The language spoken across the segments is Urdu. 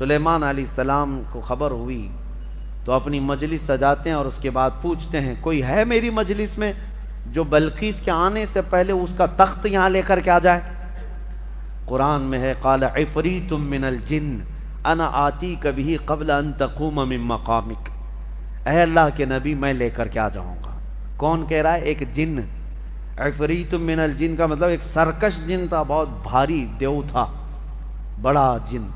سلیمان علیہ السلام کو خبر ہوئی تو اپنی مجلس سجاتے ہیں اور اس کے بعد پوچھتے ہیں کوئی ہے میری مجلس میں جو بلقیس کے آنے سے پہلے اس کا تخت یہاں لے کر کے آ جائے؟ قرآن میں ہے قال عفریت من الجن انا آتیک بہ قبل ان تقوم من مقامک، اے اللہ کے نبی میں لے کر کے آ جاؤں گا۔ کون کہہ رہا ہے؟ ایک جن۔ عفریت من الجن کا مطلب ایک سرکش جن تھا، بہت بھاری دیو تھا، بڑا جن۔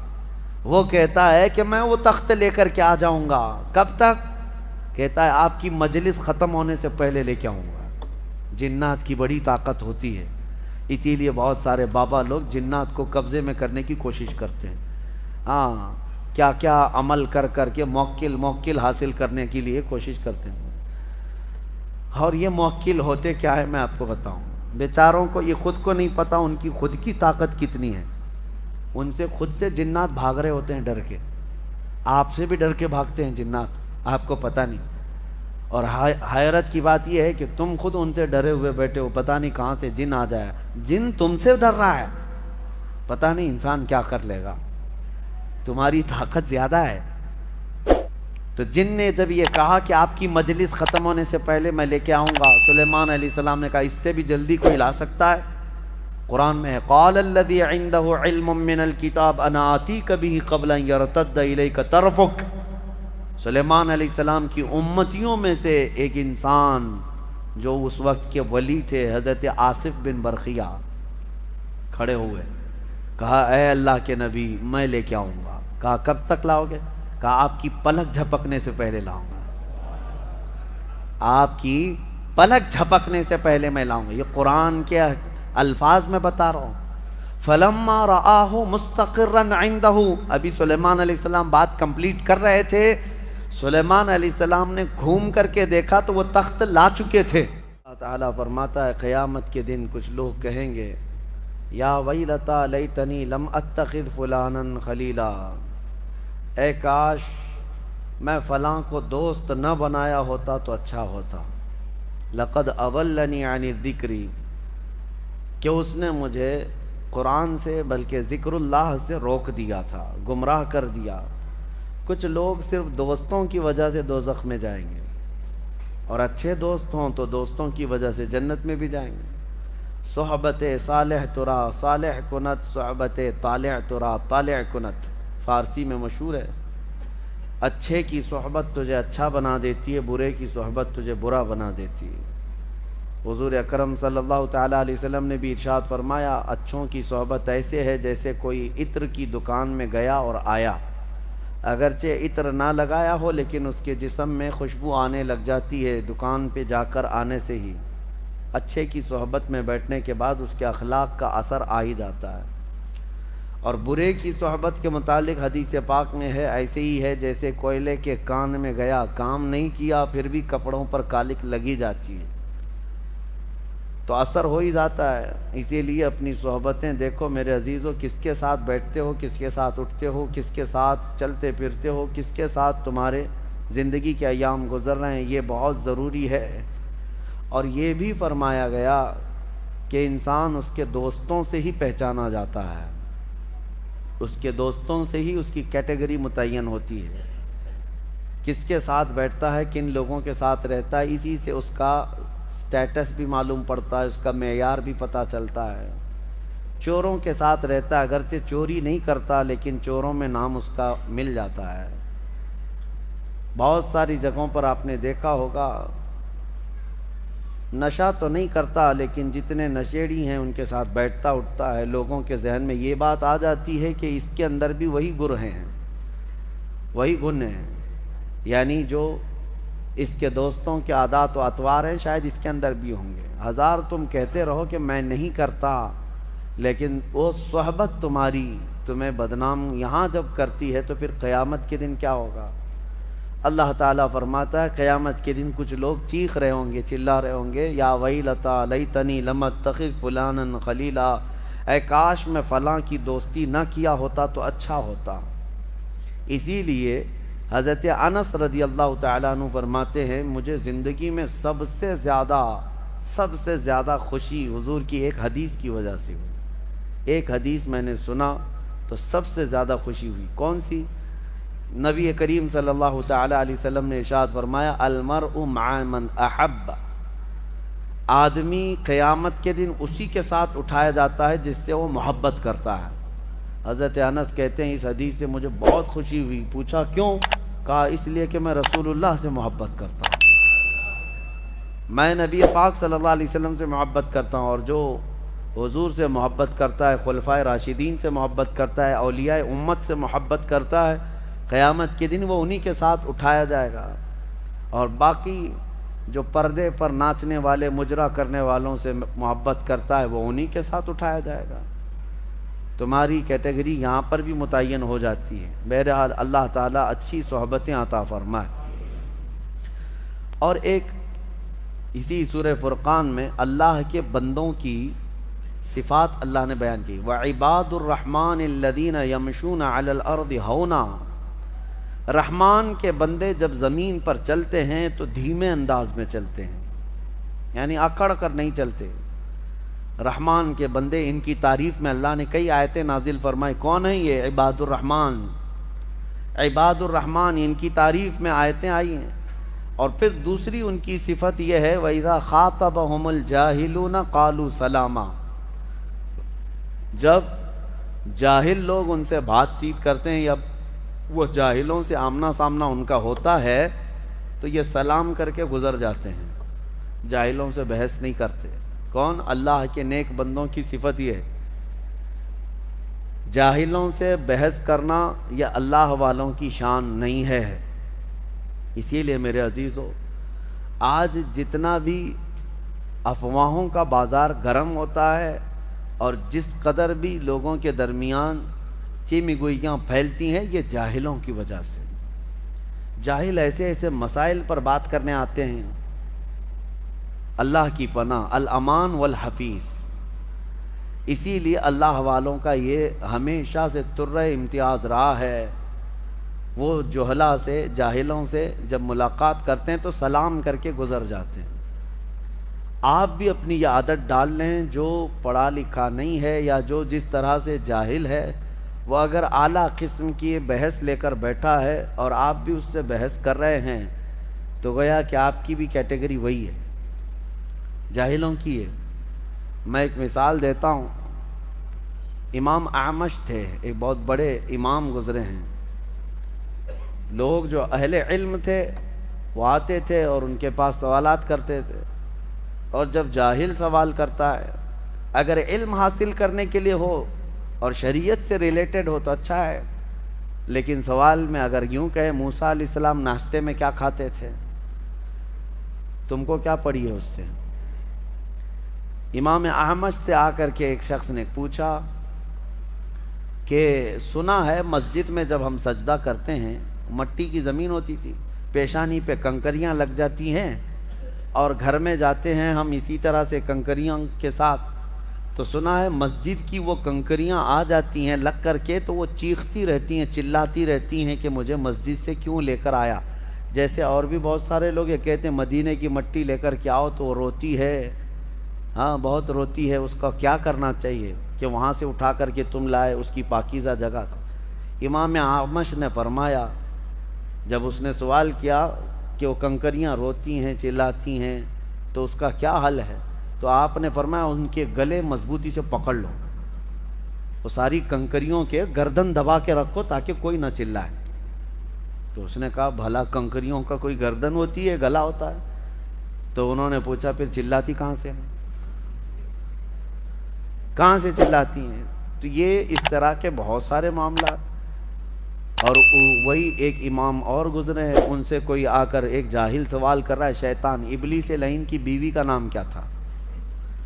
وہ کہتا ہے کہ میں وہ تخت لے کر کے آ جاؤں گا۔ کب تک؟ کہتا ہے آپ کی مجلس ختم ہونے سے پہلے لے کے آؤں گا۔ جنات کی بڑی طاقت ہوتی ہے، اسی لیے بہت سارے بابا لوگ جنات کو قبضے میں کرنے کی کوشش کرتے ہیں۔ ہاں، کیا کیا عمل کر کر کے موکل حاصل کرنے کے لیے کوشش کرتے ہیں، اور یہ موکل ہوتے کیا ہے میں آپ کو بتاؤں۔ بیچاروں کو یہ خود کو نہیں پتا ان کی خود کی طاقت کتنی ہے، ان سے خود سے جنات بھاگ رہے ہوتے ہیں ڈر کے، آپ سے بھی ڈر کے بھاگتے ہیں جنات، آپ کو پتہ نہیں۔ اور حیرت کی بات یہ ہے کہ تم خود ان سے ڈرے ہوئے بیٹھے ہو، پتہ نہیں کہاں سے جن آ جائے، جن تم سے ڈر رہا ہے، پتہ نہیں انسان کیا کر لے گا، تمہاری طاقت زیادہ ہے۔ تو جن نے جب یہ کہا کہ آپ کی مجلس ختم ہونے سے پہلے میں لے کے آؤں گا، سلیمان علیہ السلام نے کہا اس سے بھی جلدی کوئی لا سکتا ہے؟ قرآن میں ہے قال الذی عنده علم من الکتاب انا آتیک بہ قبل ان یرتد الیک طرفک۔ سلیمان علیہ السلام کی امتیوں میں سے ایک انسان جو اس وقت کے ولی تھے حضرت آصف بن برخیہ کھڑے ہوئے، کہا اے اللہ کے نبی میں لے کے آؤں گا۔ کہا کب تک لاؤ گے؟ کہا آپ کی پلک جھپکنے سے پہلے لاؤں گا، آپ کی پلک جھپکنے سے پہلے میں لاؤں گا۔ یہ قرآن کے الفاظ میں بتا رہا ہوں۔ فلما رآہ مستقرا عنده، ابھی سلیمان علیہ السلام بات کمپلیٹ کر رہے تھے، سلیمان علیہ السلام نے گھوم کر کے دیکھا تو وہ تخت لا چکے تھے۔ اللہ تعالیٰ فرماتا ہے قیامت کے دن کچھ لوگ کہیں گے یا ویلتا لیتنی لم اتخذ فلانا خلیلا، اے کاش میں فلاں کو دوست نہ بنایا ہوتا تو اچھا ہوتا۔ لقد اضلنی عن الذکر، کہ اس نے مجھے قرآن سے بلکہ ذکر اللہ سے روک دیا تھا، گمراہ کر دیا۔ کچھ لوگ صرف دوستوں کی وجہ سے دوزخ میں جائیں گے، اور اچھے دوست ہوں تو دوستوں کی وجہ سے جنت میں بھی جائیں گے۔ صحبت صالح ترا صالح کنت، صحبت طالع ترا طالع کنت، فارسی میں مشہور ہے۔ اچھے کی صحبت تجھے اچھا بنا دیتی ہے، برے کی صحبت تجھے برا بنا دیتی ہے۔ حضور اکرم صلی اللہ تعالیٰ علیہ وسلم نے بھی ارشاد فرمایا اچھوں کی صحبت ایسے ہے جیسے کوئی عطر کی دکان میں گیا اور آیا، اگرچہ عطر نہ لگایا ہو لیکن اس کے جسم میں خوشبو آنے لگ جاتی ہے دکان پہ جا کر آنے سے ہی۔ اچھے کی صحبت میں بیٹھنے کے بعد اس کے اخلاق کا اثر آ ہی جاتا ہے۔ اور برے کی صحبت کے متعلق حدیث پاک میں ہے ایسے ہی ہے جیسے کوئلے کے کان میں گیا، کام نہیں کیا پھر بھی کپڑوں پر کالک لگی جاتی ہے، تو اثر ہو ہی جاتا ہے۔ اسی لیے اپنی صحبتیں دیکھو میرے عزیزو، کس کے ساتھ بیٹھتے ہو، کس کے ساتھ اٹھتے ہو، کس کے ساتھ چلتے پھرتے ہو، کس کے ساتھ تمہارے زندگی کے ایام گزر رہے ہیں، یہ بہت ضروری ہے۔ اور یہ بھی فرمایا گیا کہ انسان اس کے دوستوں سے ہی پہچانا جاتا ہے، اس کے دوستوں سے ہی اس کی کیٹیگری متعین ہوتی ہے، کس کے ساتھ بیٹھتا ہے، کن لوگوں کے ساتھ رہتا ہے، اسی سے اس کا سٹیٹس بھی معلوم پڑتا ہے، اس کا معیار بھی پتہ چلتا ہے۔ چوروں کے ساتھ رہتا ہے، اگرچہ چوری نہیں کرتا لیکن چوروں میں نام اس کا مل جاتا ہے۔ بہت ساری جگہوں پر آپ نے دیکھا ہوگا نشہ تو نہیں کرتا لیکن جتنے نشیڑی ہیں ان کے ساتھ بیٹھتا اٹھتا ہے، لوگوں کے ذہن میں یہ بات آ جاتی ہے کہ اس کے اندر بھی وہی گر ہیں، وہی گن ہیں، یعنی جو اس کے دوستوں کے عادات و اطوار ہیں شاید اس کے اندر بھی ہوں گے۔ ہزار تم کہتے رہو کہ میں نہیں کرتا، لیکن وہ صحبت تمہاری تمہیں بدنام یہاں جب کرتی ہے تو پھر قیامت کے دن کیا ہوگا؟ اللہ تعالیٰ فرماتا ہے قیامت کے دن کچھ لوگ چیخ رہے ہوں گے، چلا رہے ہوں گے یا ویلتا لیتنی لم اتخذ فلانا خلیلا، اے کاش میں فلاں کی دوستی نہ کیا ہوتا تو اچھا ہوتا۔ اسی لیے حضرت انس رضی اللہ تعالیٰ عنہ فرماتے ہیں مجھے زندگی میں سب سے زیادہ خوشی حضور کی ایک حدیث کی وجہ سے ہوئی۔ ایک حدیث میں نے سنا تو تو سب سے زیادہ خوشی ہوئی کون سی؟ نبی کریم صلی اللہ تعالی علیہ وسلم نے ارشاد فرمایا المرء مع من احب، آدمی قیامت کے دن اسی کے ساتھ اٹھایا جاتا ہے جس سے وہ محبت کرتا ہے۔ حضرت انس کہتے ہیں اس حدیث سے مجھے بہت خوشی ہوئی۔ پوچھا کیوں؟ کہا اس لیے کہ میں رسول اللہ سے محبت کرتا ہوں، میں نبی پاک صلی اللہ علیہ وسلم سے محبت کرتا ہوں، اور جو حضور سے محبت کرتا ہے، خلفائے راشدین سے محبت کرتا ہے، اولیاء امت سے محبت کرتا ہے، قیامت کے دن وہ انہی کے ساتھ اٹھایا جائے گا۔ اور باقی جو پردے پر ناچنے والے مجرا کرنے والوں سے محبت کرتا ہے وہ انہی کے ساتھ اٹھایا جائے گا۔ تمہاری کیٹیگری یہاں پر بھی متعین ہو جاتی ہے۔ بہرحال اللہ تعالیٰ اچھی صحبتیں عطا فرمائے۔ اور ایک اسی سورہ فرقان میں اللہ کے بندوں کی صفات اللہ نے بیان کی، وَعِبَادُ الرَّحْمَنِ الَّذِينَ يَمْشُونَ عَلَى الْأَرْضِ هَوْنًا، رحمان کے بندے جب زمین پر چلتے ہیں تو دھیمے انداز میں چلتے ہیں، یعنی اکڑ کر نہیں چلتے۔ رحمان کے بندے، ان کی تعریف میں اللہ نے کئی آیتیں نازل فرمائی۔ کون ہیں یہ؟ عباد الرحمن۔ عباد الرحمن ان کی تعریف میں آیتیں آئی ہیں۔ اور پھر دوسری ان کی صفت یہ ہے وَإِذَا خَاطَبَهُمُ الْجَاهِلُونَ قَالُوا سَلَامًا، جب جاہل لوگ ان سے بات چیت کرتے ہیں یا وہ جاہلوں سے آمنا سامنا ان کا ہوتا ہے تو یہ سلام کر کے گزر جاتے ہیں، جاہلوں سے بحث نہیں کرتے۔ کون؟ اللہ کے نیک بندوں کی صفت یہ ہے۔ جاہلوں سے بحث کرنا یہ اللہ والوں کی شان نہیں ہے۔ اسی لیے میرے عزیزو، آج جتنا بھی افواہوں کا بازار گرم ہوتا ہے اور جس قدر بھی لوگوں کے درمیان چیمی گوئیاں پھیلتی ہیں، یہ جاہلوں کی وجہ سے۔ جاہل ایسے ایسے مسائل پر بات کرنے آتے ہیں۔ اللہ کی پناہ، الامان والحفیظ۔ اسی لیے اللہ والوں کا یہ ہمیشہ سے طرۂ امتیاز رہا ہے، وہ جہلا سے، جاہلوں سے جب ملاقات کرتے ہیں تو سلام کر کے گزر جاتے ہیں۔ آپ بھی اپنی یہ عادت ڈال لیں، جو پڑھا لکھا نہیں ہے یا جو جس طرح سے جاہل ہے، وہ اگر اعلیٰ قسم کی بحث لے کر بیٹھا ہے اور آپ بھی اس سے بحث کر رہے ہیں تو گویا کہ آپ کی بھی کیٹیگری وہی ہے، جاہلوں کی ہے۔ میں ایک مثال دیتا ہوں۔ امام اعمش تھے، ایک بہت بڑے امام گزرے ہیں۔ لوگ جو اہل علم تھے وہ آتے تھے اور ان کے پاس سوالات کرتے تھے، اور جب جاہل سوال کرتا ہے، اگر علم حاصل کرنے کے لیے ہو اور شریعت سے ریلیٹڈ ہو تو اچھا ہے، لیکن سوال میں اگر یوں کہے موسیٰ علیہ السلام ناشتے میں کیا کھاتے تھے، تم کو کیا پڑی ہے اس سے؟ امام احمد سے آ کر کے ایک شخص نے پوچھا کہ سنا ہے مسجد میں جب ہم سجدہ کرتے ہیں مٹی کی زمین ہوتی تھی، پیشانی پہ کنکریاں لگ جاتی ہیں، اور گھر میں جاتے ہیں ہم اسی طرح سے کنکریاں کے ساتھ، تو سنا ہے مسجد کی وہ کنکریاں آ جاتی ہیں لگ کر کے تو وہ چیختی رہتی ہیں، چلاتی رہتی ہیں کہ مجھے مسجد سے کیوں لے کر آیا۔ جیسے اور بھی بہت سارے لوگ یہ کہتے ہیں مدینے کی مٹی لے کر کے آؤ تو وہ روتی ہے، ہاں بہت روتی ہے، اس کا کیا کرنا چاہیے کہ وہاں سے اٹھا کر کے تم لائے اس کی پاکیزہ جگہ سے۔ امام اعمش نے فرمایا، جب اس نے سوال کیا کہ وہ کنکریاں روتی ہیں چلاتی ہیں تو اس کا کیا حل ہے، تو آپ نے فرمایا ان کے گلے مضبوطی سے پکڑ لو، وہ ساری کنکریوں کے گردن دبا کے رکھو تاکہ کوئی نہ چلائے۔ تو اس نے کہا بھلا کنکریوں کا کوئی گردن ہوتی ہے، گلا ہوتا ہے؟ تو انہوں نے پوچھا پھر چلاتی کہاں سے ہیں، کہاں سے چلاتی ہیں؟ تو یہ اس طرح کے بہت سارے معاملات۔ اور وہی ایک امام اور گزرے ہیں، ان سے کوئی آ کر ایک جاہل سوال کر رہا ہے، شیطان ابلیس لعین کی بیوی کا نام کیا تھا؟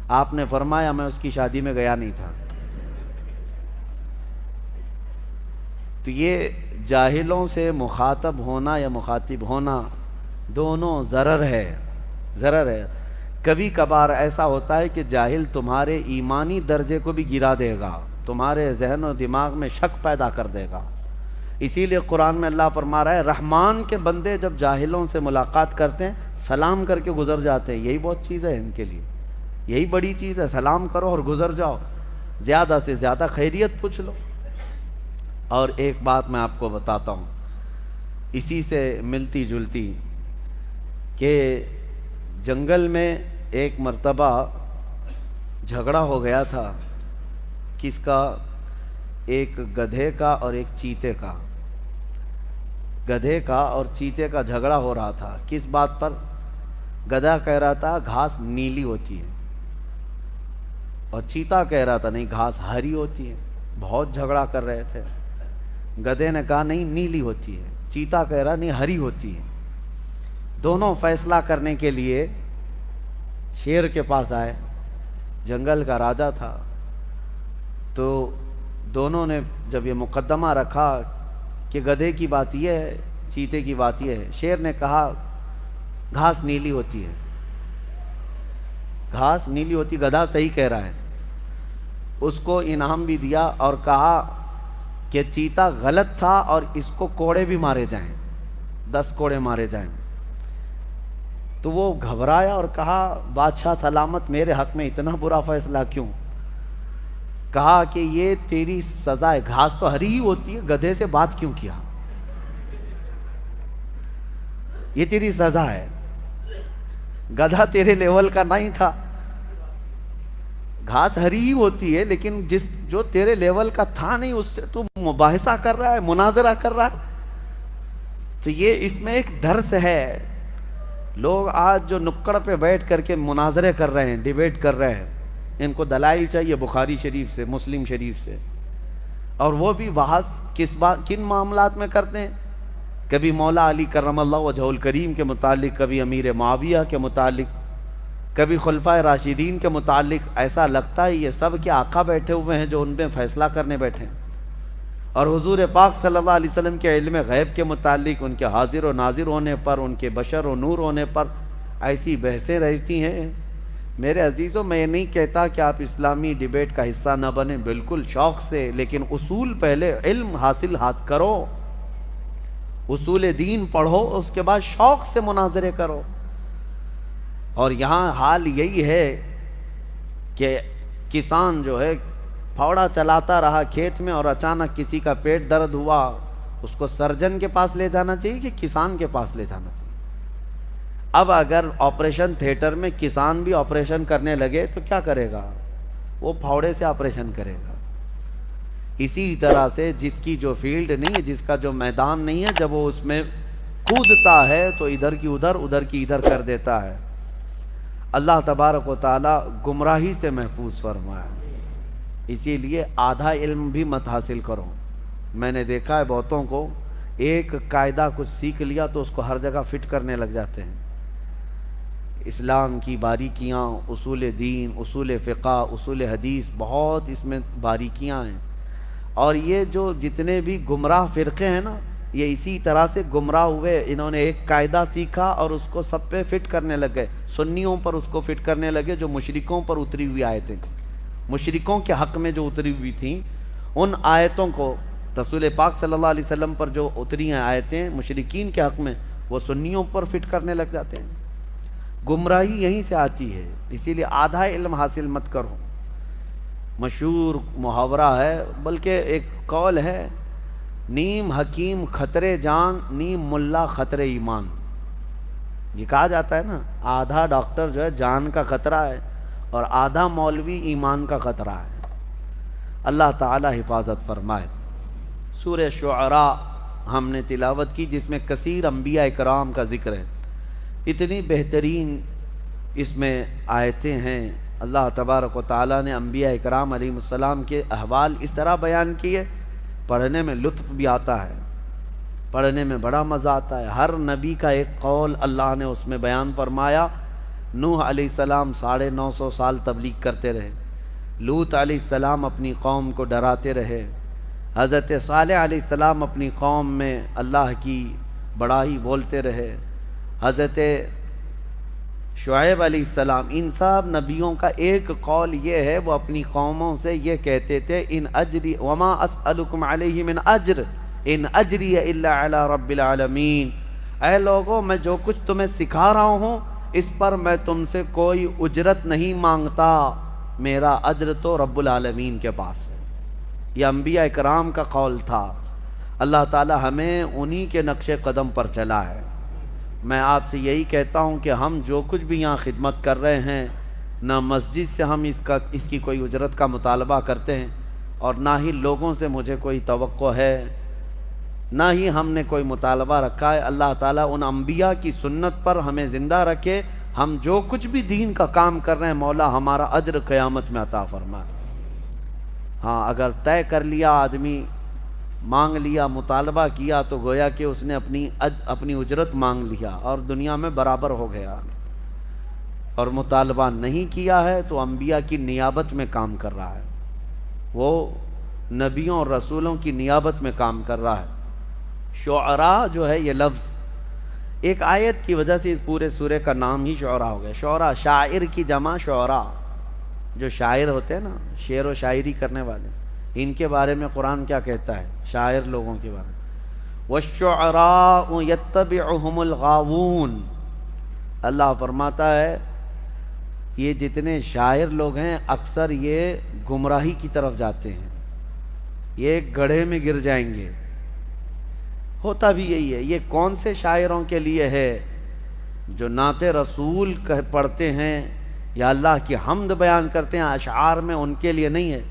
آپ نے فرمایا میں اس کی شادی میں گیا نہیں تھا۔ تو یہ جاہلوں سے مخاطب ہونا یا مخاطب ہونا دونوں ضرر ہے۔ کبھی کبھار ایسا ہوتا ہے کہ جاہل تمہارے ایمانی درجے کو بھی گرا دے گا، تمہارے ذہن و دماغ میں شک پیدا کر دے گا۔ اسی لیے قرآن میں اللہ فرما رہا ہے رحمان کے بندے جب جاہلوں سے ملاقات کرتے ہیں سلام کر کے گزر جاتے ہیں۔ یہی بہت چیز ہے ان کے لیے، یہی بڑی چیز ہے، سلام کرو اور گزر جاؤ، زیادہ سے زیادہ خیریت پوچھ لو۔ اور ایک بات میں آپ کو بتاتا ہوں اسی سے ملتی جلتی، کہ جنگل میں ایک مرتبہ جھگڑا ہو گیا تھا، کس کا؟ ایک گدھے کا اور ایک چیتے کا۔ گدھے کا اور چیتے کا جھگڑا ہو رہا تھا، کس بات پر؟ گدھا کہہ رہا تھا گھاس نیلی ہوتی ہے، اور چیتا کہہ رہا تھا نہیں گھاس ہری ہوتی ہے۔ بہت جھگڑا کر رہے تھے۔ گدھے نے کہا نہیں نیلی ہوتی ہے، چیتا کہہ رہا نہیں ہری ہوتی ہے۔ دونوں فیصلہ کرنے کے لیے شیر کے پاس آئے، جنگل کا راجا تھا۔ تو دونوں نے جب یہ مقدمہ رکھا کہ گدھے کی بات یہ ہے، چیتے کی بات یہ ہے، شیر نے کہا گھاس نیلی ہوتی ہے، گھاس نیلی ہوتی، گدھا صحیح کہہ رہا ہے۔ اس کو انعام بھی دیا اور کہا کہ چیتا غلط تھا اور اس کو کوڑے بھی مارے جائیں، 10 کوڑے مارے جائیں۔ تو وہ گھبرایا اور کہا بادشاہ سلامت، میرے حق میں اتنا برا فیصلہ کیوں؟ کہا کہ یہ تیری سزا ہے، گھاس تو ہری ہی ہوتی ہے، گدھے سے بات کیوں کیا؟ یہ تیری سزا ہے، گدھا تیرے لیول کا نہیں تھا۔ گھاس ہری ہی ہوتی ہے لیکن جو تیرے لیول کا تھا نہیں، اس سے تو مباحثہ کر رہا ہے، مناظرہ کر رہا ہے۔ تو یہ اس میں ایک درس ہے۔ لوگ آج جو نکڑ پہ بیٹھ کر کے مناظرے کر رہے ہیں، ڈیبیٹ کر رہے ہیں، ان کو دلائل چاہیے بخاری شریف سے، مسلم شریف سے، اور وہ بھی بحث کن معاملات میں کرتے ہیں؟ کبھی مولا علی کرم اللہ وجہہ الکریم کے متعلق، کبھی امیر معاویہ کے متعلق، کبھی خلفائے راشدین کے متعلق۔ ایسا لگتا ہے یہ سب کے آقا بیٹھے ہوئے ہیں جو ان میں فیصلہ کرنے بیٹھے ہیں۔ اور حضور پاک صلی اللہ علیہ وسلم کے علم غیب کے متعلق، ان کے حاضر و ناظر ہونے پر، ان کے بشر و نور ہونے پر ایسی بحثیں رہتی ہیں۔ میرے عزیزوں، میں یہ نہیں کہتا کہ آپ اسلامی ڈیبیٹ کا حصہ نہ بنیں، بالکل شوق سے، لیکن اصول پہلے علم حاصل کرو، اصول دین پڑھو، اس کے بعد شوق سے مناظرے کرو۔ اور یہاں حال یہی ہے کہ کسان جو ہے پھاوڑا چلاتا رہا کھیت میں، اور اچانک کسی کا پیٹ درد ہوا، اس کو سرجن کے پاس لے جانا چاہیے کہ کسان کے پاس لے جانا چاہیے؟ اب اگر آپریشن تھیٹر میں کسان بھی آپریشن کرنے لگے تو کیا کرے گا؟ وہ پھاوڑے سے آپریشن کرے گا۔ اسی طرح سے جس کی جو فیلڈ نہیں ہے، جس کا جو میدان نہیں ہے، جب وہ اس میں کودتا ہے تو ادھر کی ادھر، ادھر کی ادھر کر دیتا ہے۔ اللہ تبارک و تعالی گمراہی سے محفوظ فرمائے۔ اسی لیے آدھا علم بھی مت حاصل کرو۔ میں نے دیکھا ہے بہتوں کو، ایک قاعدہ کچھ سیکھ لیا تو اس کو ہر جگہ فٹ کرنے لگ جاتے ہیں۔ اسلام کی باریکیاں، اصول دین، اصول فقہ، اصول حدیث، بہت اس میں باریکیاں ہیں۔ اور یہ جو جتنے بھی گمراہ فرقے ہیں نا، یہ اسی طرح سے گمراہ ہوئے۔ انہوں نے ایک قاعدہ سیکھا اور اس کو سب پہ فٹ کرنے لگ گئے۔ سنیوں پر اس کو فٹ کرنے لگے جو مشرکوں پر اتری ہوئی آیتیں، مشرکوں کے حق میں جو اتری ہوئی تھیں، ان آیتوں کو رسول پاک صلی اللہ علیہ وسلم پر جو اتری ہیں آیتیں مشرکین کے حق میں، وہ سنیوں پر فٹ کرنے لگ جاتے ہیں۔ گمراہی یہیں سے آتی ہے، اسی لیے آدھا علم حاصل مت کرو۔ مشہور محاورہ ہے، بلکہ ایک قول ہے، نیم حکیم خطرے جان، نیم ملا خطرے ایمان۔ یہ کہا جاتا ہے نا، آدھا ڈاکٹر جو ہے جان کا خطرہ ہے اور آدھا مولوی ایمان کا خطرہ ہے۔ اللہ تعالی حفاظت فرمائے۔ سورہ شعراء ہم نے تلاوت کی، جس میں کثیر انبیاء کرام کا ذکر ہے۔ اتنی بہترین اس میں آیتیں ہیں۔ اللہ تبارک و تعالیٰ نے انبیاء کرام علیہ السلام کے احوال اس طرح بیان کیے، پڑھنے میں لطف بھی آتا ہے، پڑھنے میں بڑا مزہ آتا ہے۔ ہر نبی کا ایک قول اللہ نے اس میں بیان فرمایا۔ نوح علیہ السلام 950 سال تبلیغ کرتے رہے، لوط علیہ السلام اپنی قوم کو ڈراتے رہے، حضرت صالح علیہ السلام اپنی قوم میں اللہ کی بڑائی بولتے رہے، حضرت شعیب علیہ السلام، ان سب نبیوں کا ایک قول یہ ہے، وہ اپنی قوموں سے یہ کہتے تھے، ان اجری وما اسألکم علیہ من اجر ان اجری الا علی رب العالمین۔ اے لوگوں، میں جو کچھ تمہیں سکھا رہا ہوں اس پر میں تم سے کوئی اجرت نہیں مانگتا، میرا اجر تو رب العالمین کے پاس ہے۔ یہ انبیاء اکرام کا قول تھا۔ اللہ تعالی ہمیں انہی کے نقش قدم پر چلا ہے۔ میں آپ سے یہی کہتا ہوں کہ ہم جو کچھ بھی یہاں خدمت کر رہے ہیں، نہ مسجد سے ہم اس کی کوئی اجرت کا مطالبہ کرتے ہیں، اور نہ ہی لوگوں سے مجھے کوئی توقع ہے، نہ ہی ہم نے کوئی مطالبہ رکھا ہے۔ اللہ تعالیٰ ان انبیاء کی سنت پر ہمیں زندہ رکھے۔ ہم جو کچھ بھی دین کا کام کر رہے ہیں، مولا ہمارا اجر قیامت میں عطا فرمائے۔ ہاں، اگر طے کر لیا آدمی، مانگ لیا، مطالبہ کیا، تو گویا کہ اس نے اپنی اجرت مانگ لیا اور دنیا میں برابر ہو گیا، اور مطالبہ نہیں کیا ہے تو انبیاء کی نیابت میں کام کر رہا ہے، وہ نبیوں اور رسولوں کی نیابت میں کام کر رہا ہے۔ شعراء جو ہے یہ لفظ ایک آیت کی وجہ سے اس پورے سورے کا نام ہی شعراء ہو گیا۔ شعراء، شاعر کی جمع شعراء، جو شاعر ہوتے ہیں نا، شعر و شاعری کرنے والے، ان کے بارے میں قرآن کیا کہتا ہے؟ شاعر لوگوں کے بارے میں، وَالشُّعَرَاءُ يَتَّبِعُهُمُ الْغَاوُونَ۔ اللہ فرماتا ہے یہ جتنے شاعر لوگ ہیں اکثر یہ گمراہی کی طرف جاتے ہیں، یہ گڑھے میں گر جائیں گے۔ ہوتا بھی یہی ہے۔ یہ کون سے شاعروں کے لیے ہے؟ جو نعت رسول پڑھتے ہیں یا اللہ کی حمد بیان کرتے ہیں اشعار میں، ان کے لیے نہیں ہے۔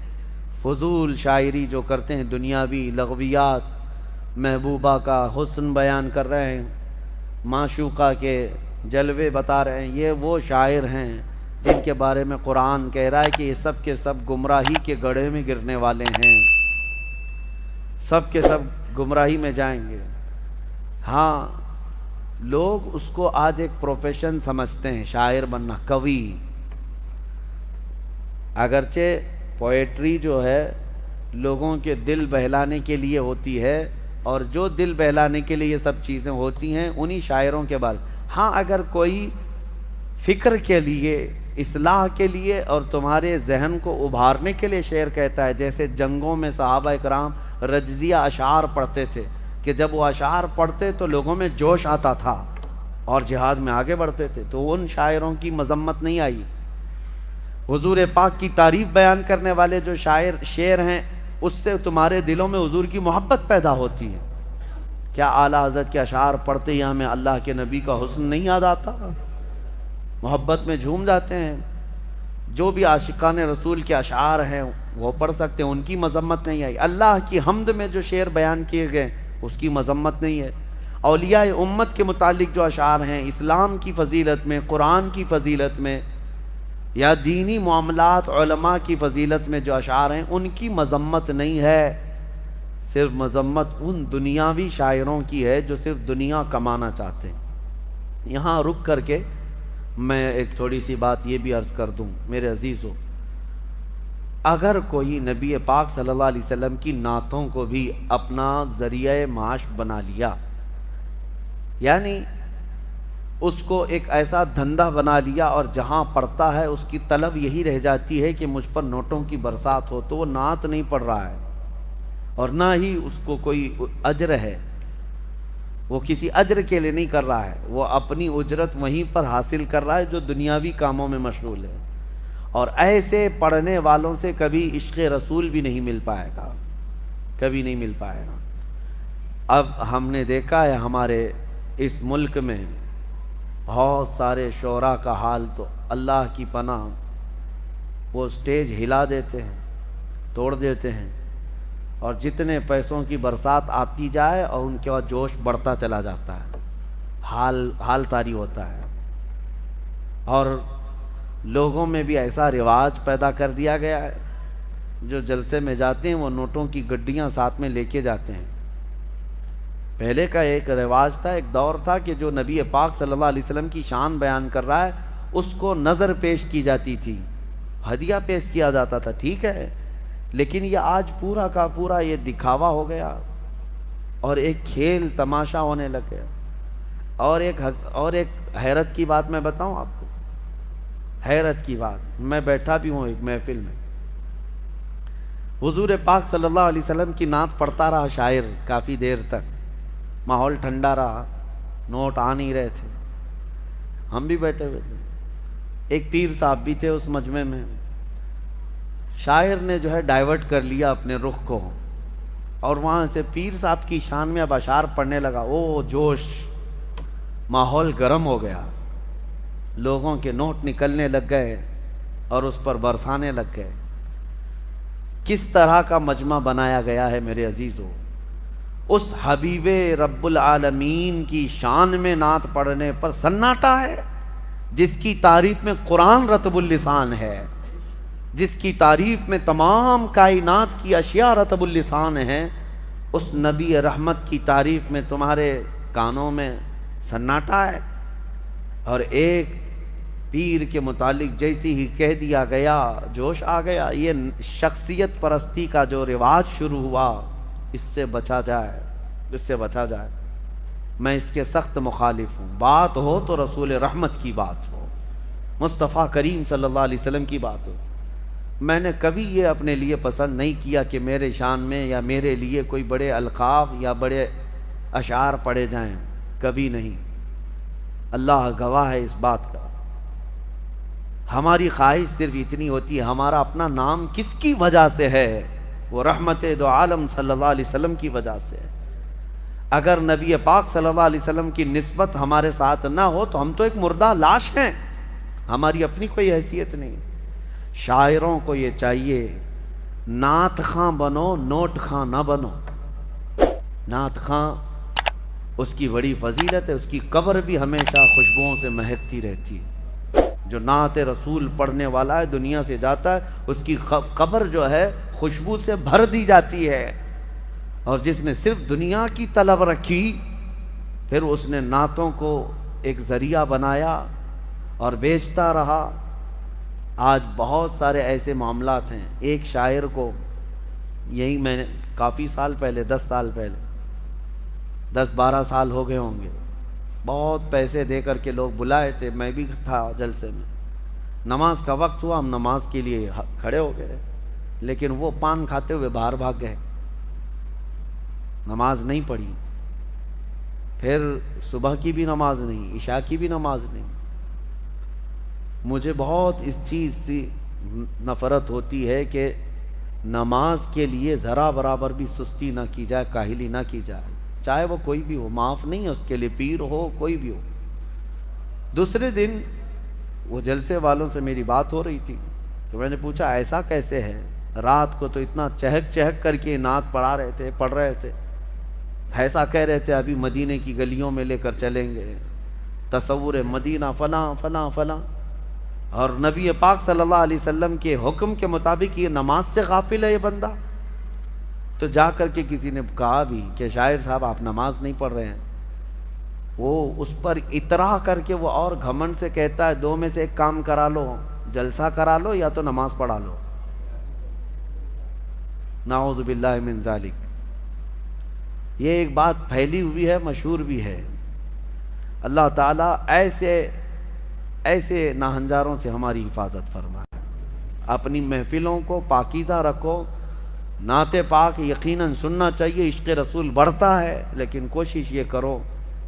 فضول شاعری جو کرتے ہیں، دنیاوی لغویات، محبوبہ کا حسن بیان کر رہے ہیں، معشوقہ کے جلوے بتا رہے ہیں، یہ وہ شاعر ہیں جن کے بارے میں قرآن کہہ رہا ہے کہ یہ سب کے سب گمراہی کے گڑھے میں گرنے والے ہیں، سب کے سب گمراہی میں جائیں گے۔ ہاں، لوگ اس کو آج ایک پروفیشن سمجھتے ہیں، شاعر بننا، کوی۔ اگرچہ پوئٹری جو ہے لوگوں کے دل بہلانے کے لیے ہوتی ہے، اور جو دل بہلانے کے لیے یہ سب چیزیں ہوتی ہیں انہی شاعروں کے بارے۔ ہاں، اگر کوئی فکر کے لیے، اصلاح کے لیے اور تمہارے ذہن کو ابھارنے کے لیے شعر کہتا ہے، جیسے جنگوں میں صحابہ اکرام رجزیہ اشعار پڑھتے تھے کہ جب وہ اشعار پڑھتے تو لوگوں میں جوش آتا تھا اور جہاد میں آگے بڑھتے تھے، تو ان شاعروں کی مذمت نہیں آئی۔ حضور پاک کی تعریف بیان کرنے والے جو شعر ہیں، اس سے تمہارے دلوں میں حضور کی محبت پیدا ہوتی ہے۔ کیا اعلیٰ حضرت کے اشعار پڑھتے ہی ہمیں اللہ کے نبی کا حسن نہیں یاد آتا؟ محبت میں جھوم جاتے ہیں۔ جو بھی عاشقان رسول کے اشعار ہیں وہ پڑھ سکتے ہیں، ان کی مذمت نہیں آئی۔ اللہ کی حمد میں جو شعر بیان کیے گئے اس کی مذمت نہیں ہے۔ اولیاء امت کے متعلق جو اشعار ہیں، اسلام کی فضیلت میں، قرآن کی فضیلت میں، یا دینی معاملات علماء کی فضیلت میں جو اشعار ہیں، ان کی مذمت نہیں ہے۔ صرف مذمت ان دنیاوی شاعروں کی ہے جو صرف دنیا کمانا چاہتے ہیں۔ یہاں رک کر کے میں ایک تھوڑی سی بات یہ بھی عرض کر دوں میرے عزیزو، اگر کوئی نبی پاک صلی اللہ علیہ وسلم کی نعتوں کو بھی اپنا ذریعہ معاش بنا لیا، یعنی اس کو ایک ایسا دھندا بنا لیا، اور جہاں پڑھتا ہے اس کی طلب یہی رہ جاتی ہے کہ مجھ پر نوٹوں کی برسات ہو، تو وہ نعت نہیں پڑھ رہا ہے، اور نہ ہی اس کو کوئی اجر ہے، وہ کسی اجر کے لیے نہیں کر رہا ہے، وہ اپنی اجرت وہیں پر حاصل کر رہا ہے جو دنیاوی کاموں میں مشغول ہے۔ اور ایسے پڑھنے والوں سے کبھی عشق رسول بھی نہیں مل پائے گا، کبھی نہیں مل پائے گا۔ اب ہم نے دیکھا ہے ہمارے اس ملک میں بہت سارے شعراء کا حال، تو اللہ کی پناہ، وہ سٹیج ہلا دیتے ہیں، توڑ دیتے ہیں، اور جتنے پیسوں کی برسات آتی جائے اور ان کے بعد جوش بڑھتا چلا جاتا ہے، حال طاری ہوتا ہے۔ اور لوگوں میں بھی ایسا رواج پیدا کر دیا گیا ہے، جو جلسے میں جاتے ہیں وہ نوٹوں کی گڈیاں ساتھ میں لے کے جاتے ہیں۔ پہلے کا ایک رواج تھا، ایک دور تھا کہ جو نبی پاک صلی اللہ علیہ وسلم کی شان بیان کر رہا ہے اس کو نظر پیش کی جاتی تھی، ہدیہ پیش کیا جاتا تھا، ٹھیک ہے، لیکن یہ آج پورا کا پورا یہ دکھاوا ہو گیا اور ایک کھیل تماشا ہونے لگ گیا۔ اور ایک حیرت کی بات میں بتاؤں آپ کو، حیرت کی بات، میں بیٹھا بھی ہوں ایک محفل میں، حضور پاک صلی اللہ علیہ وسلم کی نعت پڑھتا رہا شاعر کافی دیر تک، ماحول ٹھنڈا رہا، نوٹ آ نہیں رہے تھے، ہم بھی بیٹھے ہوئے تھے، ایک پیر صاحب بھی تھے اس مجمع میں، شاعر نے جو ہے ڈائیورٹ کر لیا اپنے رخ کو، اور وہاں سے پیر صاحب کی شان میں اب اشعار پڑھنے لگا۔ او جوش، ماحول گرم ہو گیا، لوگوں کے نوٹ نکلنے لگ گئے اور اس پر برسانے لگ گئے۔ کس طرح کا مجمع بنایا گیا ہے میرے عزیزو، اس حبیب رب العالمین کی شان میں نعت پڑھنے پر سناٹا ہے، جس کی تعریف میں قرآن رطب اللسان ہے، جس کی تعریف میں تمام کائنات کی اشیاء رطب اللسان ہیں، اس نبی رحمت کی تعریف میں تمہارے کانوں میں سناٹا ہے۔ اور ایک پیر کے متعلق جیسی ہی کہہ دیا گیا، جوش آ گیا۔ یہ شخصیت پرستی کا جو رواج شروع ہوا، اس سے بچا جائے، اس سے بچا جائے۔ میں اس کے سخت مخالف ہوں۔ بات ہو تو رسول رحمت کی بات ہو، مصطفیٰ کریم صلی اللہ علیہ وسلم کی بات ہو۔ میں نے کبھی یہ اپنے لیے پسند نہیں کیا کہ میرے شان میں یا میرے لیے کوئی بڑے القاب یا بڑے اشعار پڑھے جائیں، کبھی نہیں۔ اللہ گواہ ہے اس بات کا۔ ہماری خواہش صرف اتنی ہوتی ہے، ہمارا اپنا نام کس کی وجہ سے ہے؟ وہ رحمت دو عالم صلی اللہ علیہ وسلم کی وجہ سے ہے۔ اگر نبی پاک صلی اللہ علیہ وسلم کی نسبت ہمارے ساتھ نہ ہو تو ہم تو ایک مردہ لاش ہیں، ہماری اپنی کوئی حیثیت نہیں۔ شاعروں کو یہ چاہیے، نعت خواں بنو، نوٹ خواں نہ بنو۔ نعت خواں، اس کی بڑی فضیلت ہے، اس کی قبر بھی ہمیشہ خوشبوؤں سے مہکتی رہتی ہے۔ جو نعت رسول پڑھنے والا ہے، دنیا سے جاتا ہے، اس کی قبر جو ہے خوشبو سے بھر دی جاتی ہے۔ اور جس نے صرف دنیا کی طلب رکھی، پھر اس نے نعتوں کو ایک ذریعہ بنایا اور بیچتا رہا۔ آج بہت سارے ایسے معاملات ہیں۔ ایک شاعر کو، یہی میں نے کافی سال پہلے، 10 سال پہلے، 10-12 سال ہو گئے ہوں گے، بہت پیسے دے کر کے لوگ بلائے تھے، میں بھی تھا جلسے میں۔ نماز کا وقت ہوا، ہم نماز کے لیے کھڑے ہو گئے، لیکن وہ پان کھاتے ہوئے باہر بھاگ گئے، نماز نہیں پڑھی۔ پھر صبح کی بھی نماز نہیں، عشاء کی بھی نماز نہیں۔ مجھے بہت اس چیز سے نفرت ہوتی ہے کہ نماز کے لیے ذرا برابر بھی سستی نہ کی جائے، کاہلی نہ کی جائے، چاہے وہ کوئی بھی ہو، معاف نہیں ہے اس کے لیے، پیر ہو، کوئی بھی ہو۔ دوسرے دن وہ جلسے والوں سے میری بات ہو رہی تھی، تو میں نے پوچھا ایسا کیسے ہے؟ رات کو تو اتنا چہک چہک کر کے نعت پڑھ رہے تھے، ایسا کہہ رہے تھے ابھی مدینے کی گلیوں میں لے کر چلیں گے، تصور مدینہ فلاں فلاں فلاں، اور نبی پاک صلی اللہ علیہ وسلم کے حکم کے مطابق یہ نماز سے غافل ہے یہ بندہ۔ تو جا کر کے کسی نے کہا بھی کہ شاعر صاحب آپ نماز نہیں پڑھ رہے ہیں۔ وہ اس پر اطراح کر کے وہ اور گھمنڈ سے کہتا ہے دو میں سے ایک کام کرا لو، جلسہ کرا لو یا تو نماز پڑھا لو۔ نعوذ باللہ من ذالک۔ یہ ایک بات پھیلی ہوئی ہے، مشہور بھی ہے۔ اللہ تعالیٰ ایسے ناہنجاروں سے ہماری حفاظت فرمائے۔ اپنی محفلوں کو پاکیزہ رکھو۔ نعت پاک یقیناً سننا چاہیے، عشق رسول بڑھتا ہے، لیکن کوشش یہ کرو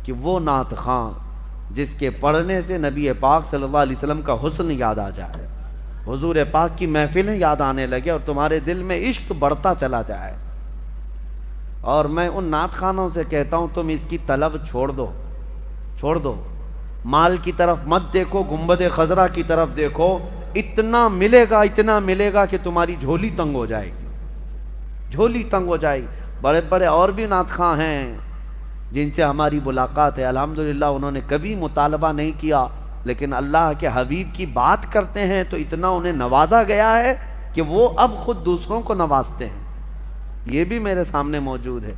کہ وہ نعت خواں جس کے پڑھنے سے نبی پاک صلی اللہ علیہ وسلم کا حسن یاد آ جائے، حضور پاک کی محفلیں یاد آنے لگے اور تمہارے دل میں عشق بڑھتا چلا جائے۔ اور میں ان نعت خوانوں سے کہتا ہوں تم اس کی طلب چھوڑ دو، مال کی طرف مت دیکھو، گنبد خضرا کی طرف دیکھو، اتنا ملے گا کہ تمہاری جھولی تنگ ہو جائے گی، جھولی تنگ ہو جائے گی۔ بڑے بڑے اور بھی نعت خواں ہیں جن سے ہماری ملاقات ہے، الحمدللہ انہوں نے کبھی مطالبہ نہیں کیا، لیکن اللہ کے حبیب کی بات کرتے ہیں تو اتنا انہیں نوازا گیا ہے کہ وہ اب خود دوسروں کو نوازتے ہیں۔ یہ بھی میرے سامنے موجود ہے۔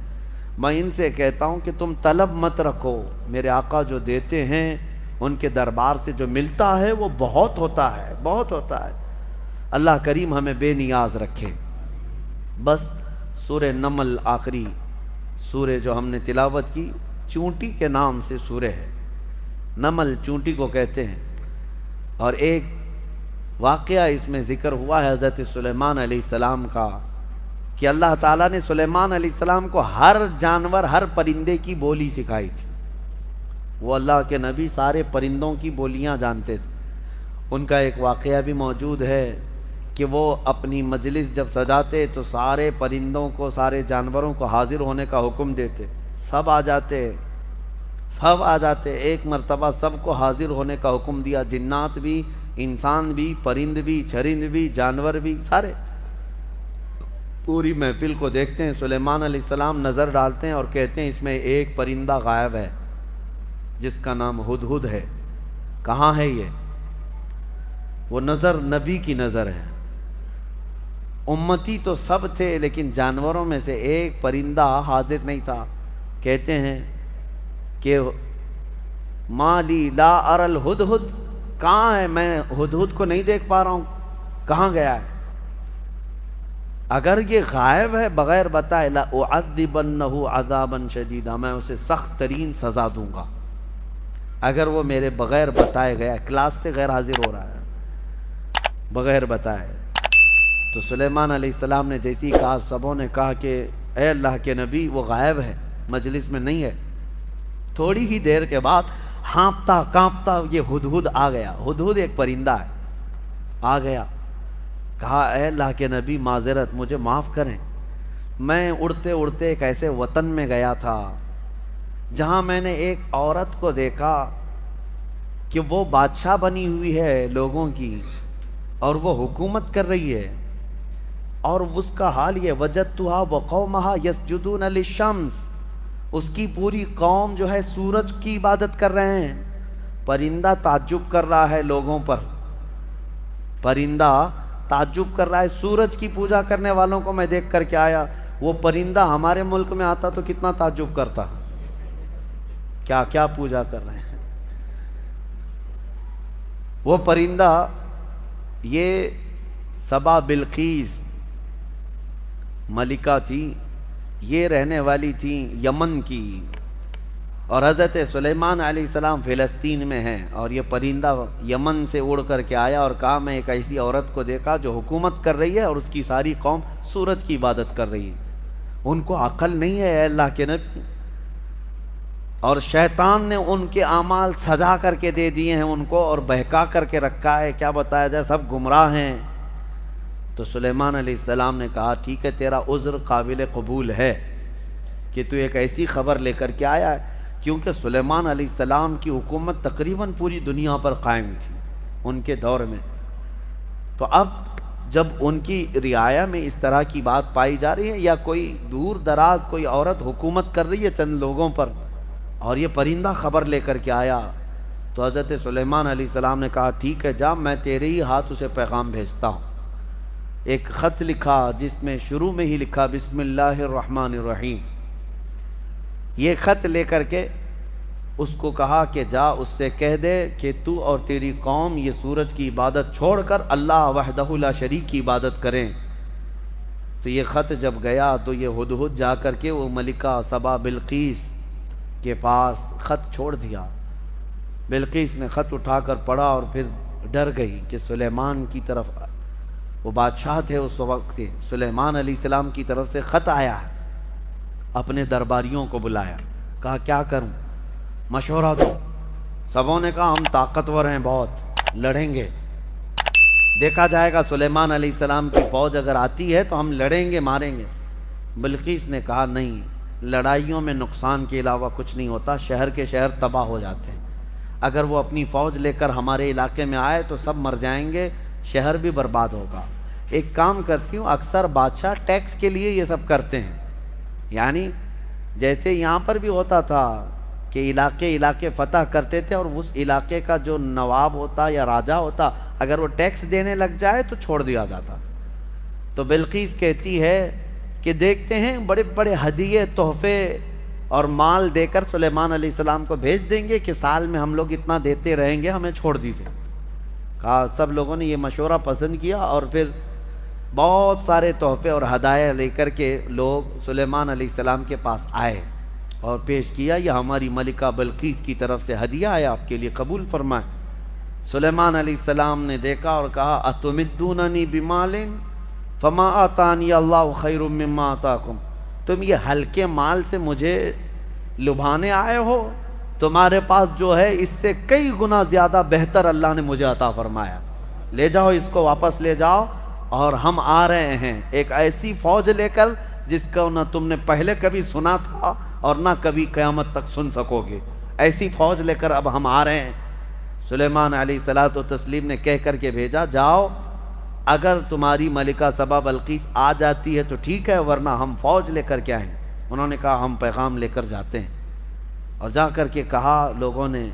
میں ان سے کہتا ہوں کہ تم طلب مت رکھو، میرے آقا جو دیتے ہیں ان کے دربار سے جو ملتا ہے وہ بہت ہوتا ہے۔ اللہ کریم ہمیں بے نیاز رکھے۔ بس سورہ نمل آخری سورہ جو ہم نے تلاوت کی، چونٹی کے نام سے سورہ ہے، نمل چونٹی کو کہتے ہیں۔ اور ایک واقعہ اس میں ذکر ہوا ہے حضرت سلیمان علیہ السلام کا، کہ اللہ تعالیٰ نے سلیمان علیہ السلام کو ہر جانور، ہر پرندے کی بولی سکھائی تھی۔ وہ اللہ کے نبی سارے پرندوں کی بولیاں جانتے تھے۔ ان کا ایک واقعہ بھی موجود ہے کہ وہ اپنی مجلس جب سجاتے تو سارے پرندوں کو، سارے جانوروں کو حاضر ہونے کا حکم دیتے، سب آ جاتے، ایک مرتبہ سب کو حاضر ہونے کا حکم دیا، جنات بھی، انسان بھی، پرند بھی، چرند بھی، جانور بھی، سارے پوری محفل کو دیکھتے ہیں۔ سلیمان علیہ السلام نظر ڈالتے ہیں اور کہتے ہیں اس میں ایک پرندہ غائب ہے جس کا نام ہدہد ہے، کہاں ہے یہ؟ وہ نظر نبی کی نظر ہے، امتی تو سب تھے لیکن جانوروں میں سے ایک پرندہ حاضر نہیں تھا۔ کہتے ہیں کہ مالی لا اری الہدہد، کہاں ہے؟ میں ہدہد کو نہیں دیکھ پا رہا ہوں، کہاں گیا ہے؟ اگر یہ غائب ہے بغیر بتائے، لأعذبنہ عذابا شدیدا، میں اسے سخت ترین سزا دوں گا اگر وہ میرے بغیر بتائے گیا، کلاس سے غیر حاضر ہو رہا ہے بغیر بتائے۔ تو سلیمان علیہ السلام نے جیسی کہا، سبوں نے کہا کہ اے اللہ کے نبی وہ غائب ہے، مجلس میں نہیں ہے۔ تھوڑی ہی دیر کے بعد ہانپتا کانپتا یہ ہدہد آ گیا، ہدہد ایک پرندہ ہے، آ گیا، کہا اے اللہ کے نبی معذرت، مجھے معاف کریں، میں اڑتے اڑتے ایک ایسے وطن میں گیا تھا جہاں میں نے ایک عورت کو دیکھا کہ وہ بادشاہ بنی ہوئی ہے لوگوں کی اور وہ حکومت کر رہی ہے، اور اس کا حال یہ، وجدتھا وقومھا یسجدون للشمس، اس کی پوری قوم جو ہے سورج کی عبادت کر رہے ہیں۔ پرندہ تعجب کر رہا ہے لوگوں پر، پرندہ تعجب کر رہا ہے، سورج کی پوجا کرنے والوں کو میں دیکھ کر کے آیا۔ وہ پرندہ ہمارے ملک میں آتا تو کتنا تعجب کرتا، کیا کیا پوجا کر رہے ہیں۔ وہ پرندہ یہ سبا بلقیس ملکہ تھی، یہ رہنے والی تھی یمن کی، اور حضرت سلیمان علیہ السلام فلسطین میں ہیں، اور یہ پرندہ یمن سے اڑ کر کے آیا اور کہا میں ایک ایسی عورت کو دیکھا جو حکومت کر رہی ہے اور اس کی ساری قوم سورج کی عبادت کر رہی ہے، ان کو عقل نہیں ہے اے اللہ کے نبی، اور شیطان نے ان کے اعمال سجا کر کے دے دیے ہیں ان کو اور بہکا کر کے رکھا ہے، کیا بتایا جائے، سب گمراہ ہیں۔ تو سلیمان علیہ السلام نے کہا ٹھیک ہے، تیرا عذر قابل قبول ہے کہ تو ایک ایسی خبر لے کر کے آیا ہے، کیونکہ سلیمان علیہ السلام کی حکومت تقریباً پوری دنیا پر قائم تھی ان کے دور میں۔ تو اب جب ان کی رعایا میں اس طرح کی بات پائی جا رہی ہے، یا کوئی دور دراز کوئی عورت حکومت کر رہی ہے چند لوگوں پر، اور یہ پرندہ خبر لے کر کے آیا، تو حضرت سلیمان علیہ السلام نے کہا ٹھیک ہے جا، میں تیرے ہی ہاتھ اسے پیغام بھیجتا ہوں۔ ایک خط لکھا جس میں شروع میں ہی لکھا بسم اللہ الرحمن الرحیم۔ یہ خط لے کر کے اس کو کہا کہ جا اس سے کہہ دے کہ تو اور تیری قوم یہ سورج کی عبادت چھوڑ کر اللہ وحدہ لا شریک کی عبادت کریں۔ تو یہ خط جب گیا تو یہ ہدہد جا کر کے وہ ملکہ سبا بلقیس کے پاس خط چھوڑ دیا۔ بلقیس نے خط اٹھا کر پڑھا اور پھر ڈر گئی کہ سلیمان کی طرف، وہ بادشاہ تھے اس وقت کے، سلیمان علیہ السلام کی طرف سے خط آیا ہے، اپنے درباریوں کو بلایا، کہا کیا کروں، مشورہ دو۔ سبوں نے کہا ہم طاقتور ہیں، بہت لڑیں گے، دیکھا جائے گا سلیمان علیہ السلام کی فوج اگر آتی ہے تو ہم لڑیں گے، ماریں گے۔ بلقیس نے کہا نہیں، لڑائیوں میں نقصان کے علاوہ کچھ نہیں ہوتا، شہر کے شہر تباہ ہو جاتے ہیں، اگر وہ اپنی فوج لے کر ہمارے علاقے میں آئے تو سب مر جائیں گے، شہر بھی برباد ہوگا۔ ایک کام کرتی ہوں، اکثر بادشاہ ٹیکس کے لیے یہ سب کرتے ہیں، یعنی جیسے یہاں پر بھی ہوتا تھا کہ علاقے فتح کرتے تھے اور اس علاقے کا جو نواب ہوتا یا راجہ ہوتا اگر وہ ٹیکس دینے لگ جائے تو چھوڑ دیا جاتا۔ تو بلقیس کہتی ہے کہ دیکھتے ہیں بڑے بڑے ہدیے تحفے اور مال دے کر سلیمان علیہ السلام کو بھیج دیں گے کہ سال میں ہم لوگ اتنا دیتے رہیں گے، ہمیں چھوڑ دیجیے۔ کہا سب لوگوں نے یہ مشورہ پسند کیا اور پھر بہت سارے تحفے اور ہدایہ لے کر کے لوگ سلیمان علیہ السلام کے پاس آئے اور پیش کیا، یہ ہماری ملکہ بلقیس کی طرف سے ہدیہ آیا، آپ کے لیے قبول فرمائیں۔ سلیمان علیہ السلام نے دیکھا اور کہا اتمدوننی بمال فما آتانی اللہ خیر مما آتاکم، تم یہ ہلکے مال سے مجھے لبھانے آئے ہو، تمہارے پاس جو ہے اس سے کئی گنا زیادہ بہتر اللہ نے مجھے عطا فرمایا، لے جاؤ اس کو، واپس لے جاؤ، اور ہم آ رہے ہیں ایک ایسی فوج لے کر جس کو نہ تم نے پہلے کبھی سنا تھا اور نہ کبھی قیامت تک سن سکو گے، ایسی فوج لے کر اب ہم آ رہے ہیں۔ سلیمان علیہ الصلوۃ والتسلیم نے کہہ کر کے بھیجا، جاؤ اگر تمہاری ملکہ سبا بلقیس آ جاتی ہے تو ٹھیک ہے، ورنہ ہم فوج لے کر کے آئیں۔ انہوں نے کہا ہم پیغام لے کر جاتے ہیں، اور جا کر کے کہا لوگوں نے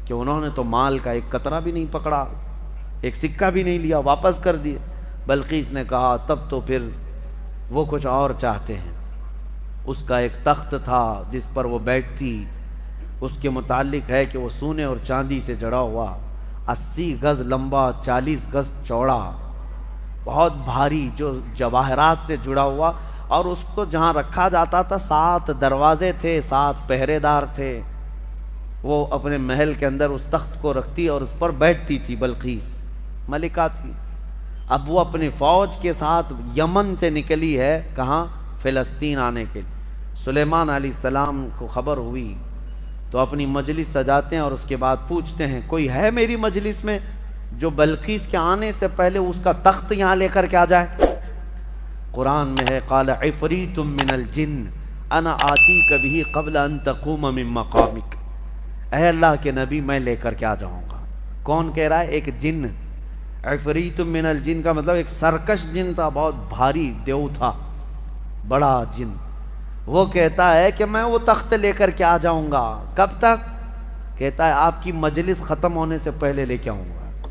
کہ انہوں نے تو مال کا ایک قطرہ بھی نہیں پکڑا، ایک سکہ بھی نہیں لیا، واپس کر دیے۔ بلقیس نے کہا تب تو پھر وہ کچھ اور چاہتے ہیں۔ اس کا ایک تخت تھا جس پر وہ بیٹھتی، اس کے متعلق ہے کہ وہ سونے اور چاندی سے جڑا ہوا، 80 گز لمبا، 40 گز چوڑا، بہت بھاری، جو جواہرات سے جڑا ہوا، اور اس کو جہاں رکھا جاتا تھا 7 دروازے تھے، 7 پہرے دار تھے۔ وہ اپنے محل کے اندر اس تخت کو رکھتی اور اس پر بیٹھتی تھی۔ بلقیس ملکہ تھی۔ اب وہ اپنی فوج کے ساتھ یمن سے نکلی ہے، کہاں؟ فلسطین آنے کے لیے۔ سلیمان علیہ السلام کو خبر ہوئی تو اپنی مجلس سجاتے ہیں اور اس کے بعد پوچھتے ہیں کوئی ہے میری مجلس میں جو بلقیس کے آنے سے پہلے اس کا تخت یہاں لے کر کے آ جائے؟ قرآن میں ہے قال عفریت من الجن انا آتیک بہ قبل ان تقوم من مقامک، اے اللہ کے نبی میں لے کر کے آ جاؤں گا۔ کون کہہ رہا ہے؟ ایک جن۔ عفریت من الجن کا مطلب ایک سرکش جن تھا، بہت بھاری دیو تھا، بڑا جن۔ وہ کہتا ہے کہ میں وہ تخت لے کر کے آ جاؤں گا۔ کب تک؟ کہتا ہے آپ کی مجلس ختم ہونے سے پہلے لے کے آؤں گا۔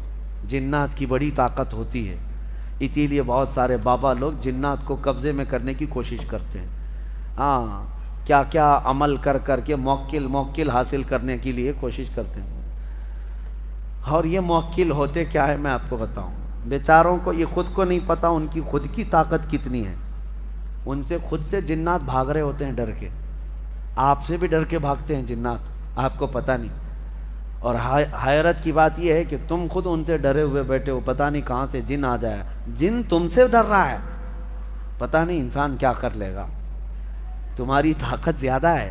جنات کی بڑی طاقت ہوتی ہے، اسی لیے بہت سارے بابا لوگ جنات کو قبضے میں کرنے کی کوشش کرتے ہیں۔ ہاں، کیا کیا عمل کر کر کے موکل حاصل کرنے کے لیے کوشش کرتے ہیں، اور یہ موکل ہوتے کیا ہے میں آپ کو بتاؤں۔ بیچاروں کو یہ خود کو نہیں پتا ان کی خود کی طاقت کتنی ہے، ان سے خود سے جنات بھاگ رہے ہوتے ہیں ڈر کے، آپ سے بھی ڈر کے بھاگتے ہیں جنات، آپ کو پتہ نہیں۔ اور حیرت کی بات یہ ہے کہ تم خود ان سے ڈرے ہوئے بیٹھے ہو، پتہ نہیں کہاں سے جن آ جائے، جن تم سے ڈر رہا ہے، پتہ نہیں انسان کیا کر لے گا، تمہاری طاقت زیادہ ہے۔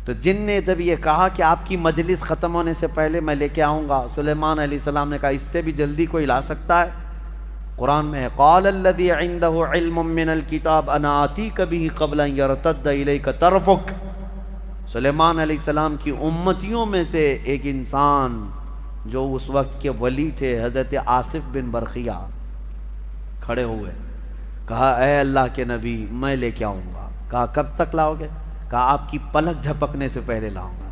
تو جن نے جب یہ کہا کہ آپ کی مجلس ختم ہونے سے پہلے میں لے کے آؤں گا، سلیمان علیہ السلام نے کہا اس سے بھی جلدی کوئی لا سکتا ہے؟ قرآن میں ہے قال الذی عنده علم من الکتاب انا آتیک بہ قبل ان یرتد الیک طرفک۔ سلیمان علیہ السلام کی امتیوں میں سے ایک انسان جو اس وقت کے ولی تھے، حضرت آصف بن برخیہ، کھڑے ہوئے، کہا اے اللہ کے نبی میں لے کے آؤں گا۔ کہا کب تک لاؤ گے؟ کہا آپ کی پلک جھپکنے سے پہلے لاؤں گا،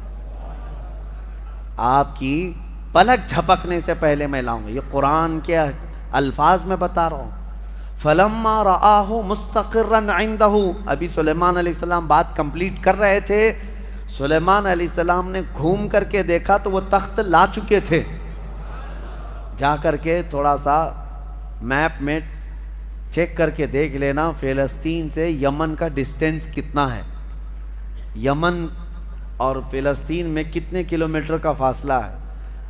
آپ کی پلک جھپکنے سے پہلے میں لاؤں گا۔ یہ قرآن کے الفاظ میں بتا رہا ہوں۔ فلما رآہ مستقرا عنده، ابھی سلیمان علیہ السلام بات کمپلیٹ کر رہے تھے، سلیمان علیہ السلام نے گھوم کر کے دیکھا تو وہ تخت لا چکے تھے۔ جا کر کے تھوڑا سا میپ میں چیک کر کے دیکھ لینا فلسطین سے یمن کا ڈسٹینس کتنا ہے، یمن اور فلسطین میں کتنے کلومیٹر کا فاصلہ ہے۔